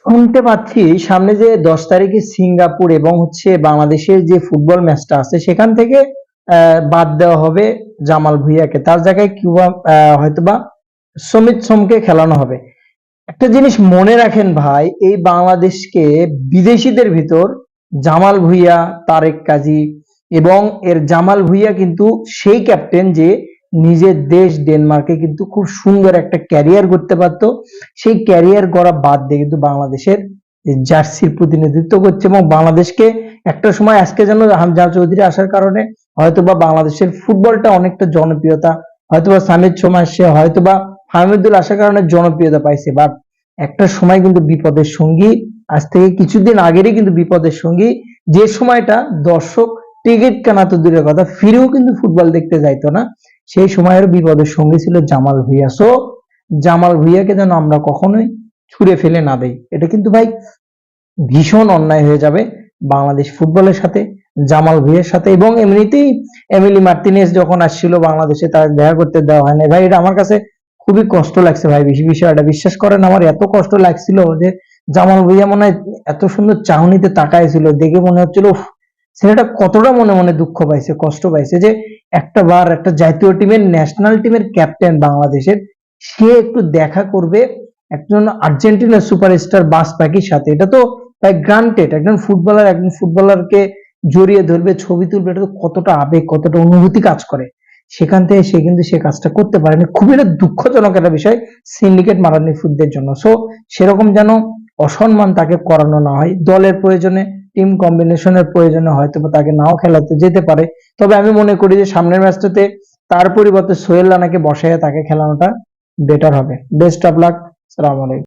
শুনতে পাচ্ছি সামনে যে ১০ তারিখে সিঙ্গাপুর এবং বাংলাদেশের যে ফুটবল ম্যাচটা আছে সেখান থেকে বাদ দেওয়া হবে জামাল ভুঁইয়াকে, তার জায়গায় কিংবা হয়তোবা সমিত সোমকে খেলানো হবে। একটা জিনিস মনে রাখেন ভাই, এই বাংলাদেশকে বিদেশিদের ভিতর জামাল ভুঁইয়া, তারেক কাজী এবং জামাল ভুঁইয়া কিন্তু সেই ক্যাপ্টেন যে নিজের দেশ ডেনমার্কে কিন্তু খুব সুন্দর একটা ক্যারিয়ার করতে পারতো। সেই ক্যারিয়ার করা বাদ দিয়ে কিন্তু বাংলাদেশের জার্সির প্রতিনিধিত্ব করছে এবং বাংলাদেশকে একটা সময় আজকে যেন হামজা চৌধুরী আসার কারণে হয়তোবা বাংলাদেশের ফুটবলটা অনেকটা জনপ্রিয়তা, হয়তোবা সামিদ সোম আসছে, হয়তোবা হামিদুল আসার কারণে জনপ্রিয়তা পাইছে, বাট একটা সময় কিন্তু বিপদের সঙ্গী, আজ থেকে কিছুদিন আগেরই কিন্তু বিপদের সঙ্গী, যে সময়টা দর্শক টিকিট কেনা তো দূরের কথা, ফিরেও কিন্তু ফুটবল দেখতে যাইতো না, সেই সময়ের বিপদের সঙ্গী ছিল জামাল ভুঁইয়া। সো জামাল ভুঁইয়াকে যেন আমরা কখনোই ছুঁড়ে ফেলে না দেই, এটা কিন্তু ভাই ভীষণ অন্যায় হয়ে যাবে বাংলাদেশ ফুটবলের সাথে, জামাল ভুঁইয়ার সাথে। এবং এমনিতেই এমিলি মার্টিনেজ যখন আসছিল বাংলাদেশে, তার দেখা করতে দেওয়া হয় না ভাই, এটা আমার কাছে খুবই কষ্ট লাগছে ভাই। বেশি বিষয়টা বিশ্বাস করেন, আমার এত কষ্ট লাগছিল যে জামাল ভুঁইয়া মনে হয় এত সুন্দর চাহনিতে তাকাইছিল, দেখে মনে হচ্ছিল ছেলেটা কতটা মনে মনে দুঃখ পাইছে, কষ্ট পাইছে যে একটা বার একটা জাতীয় টিমের, ন্যাশনাল টিমের ক্যাপ্টেন বাংলাদেশের, সে একটু দেখা করবে একজন আর্জেন্টিনার সুপারস্টার বাস পাখির সাথে। এটা তো ভাই গ্রান্টেড, একজন ফুটবলারকে জড়িয়ে ধরবে, ছবি তুলবে, এটা তো কতটা আবেগ, কতটা অনুভূতি কাজ করে। সেখান থেকে সে কিন্তু সে কাজটা করতে পারেনি, খুবই একটা দুঃখজনক একটা বিষয় সিন্ডিকেট মারানিফুডদের জন্য। সো সেরকম যেন অসম্মান তাকে করানো না হয়, দলের প্রয়োজনে, টিম কম্বিনেশনের প্রয়োজনে হয়তো তাকে নাও খেলাতে যেতে পারে। তবে আমি মনে করি যে সামনের ম্যাচটাতে তার পরিবর্তে সোহেল রানাকে বসাইয়া তাকে খেলানোটা বেটার হবে। Best of luck. সালাম আলাইকুম।